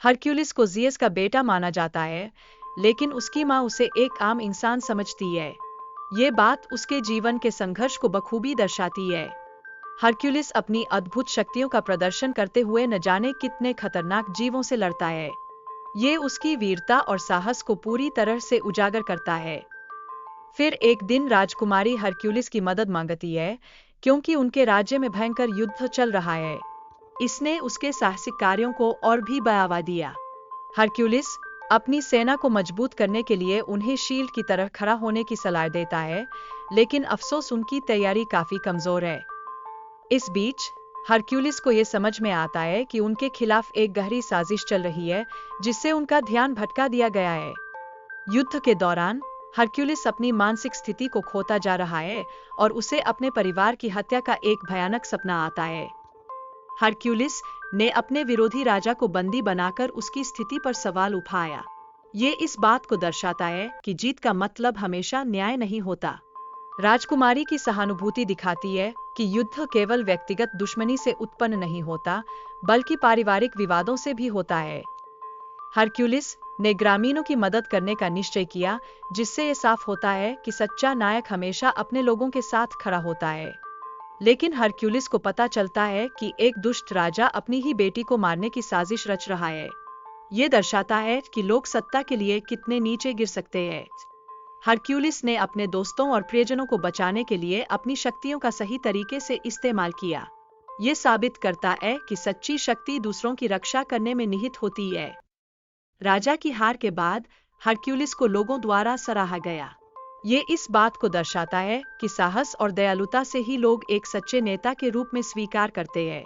Hercules को Jesus का बेटा माना जाता है, लेकिन उसकी माँ उसे एक आम इंसान समझती है। ये बात उसके जीवन के संघर्ष को बखूबी दर्शाती है। हरक्यूलिस अपनी अद्भुत शक्तियों का प्रदर्शन करते हुए न जाने कितने खतरनाक जीवों से लड़ता है। ये उसकी वीरता और साहस को पूरी तरह से उजागर करता है। फिर एक दिन राजकुमारी हरक्यूलिस की मदद मांगती है, क्योंकि उनके राज्य में भयंकर युद्ध चल रहा है। इसने उसके साहसिक कार्यों को और भी बढ़ावा दिया। हरक्यूलिस अपनी सेना को मजबूत करने के लिए उन्हें शील्ड की तरह खड़ा होने की सलाह देता है, लेकिन अफसोस उनकी तैयारी काफी कमजोर है। इस बीच हरक्यूलिस को यह समझ में आता है कि उनके खिलाफ एक गहरी साजिश चल रही है, जिससे उनका ध्यान भटका दिया गया है। युद्ध के दौरान हरक्यूलिस अपनी मानसिक स्थिति को खोता जा रहा है और उसे अपने परिवार की हत्या का एक भयानक सपना आता है। हरक्यूलिस ने अपने विरोधी राजा को बंदी बनाकर उसकी स्थिति पर सवाल उठाया। ये इस बात को दर्शाता है कि जीत का मतलब हमेशा न्याय नहीं होता। राजकुमारी की सहानुभूति दिखाती है कि युद्ध केवल व्यक्तिगत दुश्मनी से उत्पन्न नहीं होता, बल्कि पारिवारिक विवादों से भी होता है। हरक्यूलिस ने ग्रामीणों की मदद करने का निश्चय किया, जिससे ये साफ होता है कि सच्चा नायक हमेशा अपने लोगों के साथ खड़ा होता है। लेकिन हरक्यूलिस को पता चलता है कि एक दुष्ट राजा अपनी ही बेटी को मारने की साजिश रच रहा है। ये दर्शाता है कि लोग सत्ता के लिए कितने नीचे गिर सकते हैं। हरक्यूलिस ने अपने दोस्तों और प्रियजनों को बचाने के लिए अपनी शक्तियों का सही तरीके से इस्तेमाल किया। ये साबित करता है कि सच्ची शक्ति दूसरों की रक्षा करने में निहित होती है। राजा की हार के बाद हरक्यूलिस को लोगों द्वारा सराहा गया। ये इस बात को दर्शाता है कि साहस और दयालुता से ही लोग एक सच्चे नेता के रूप में स्वीकार करते हैं।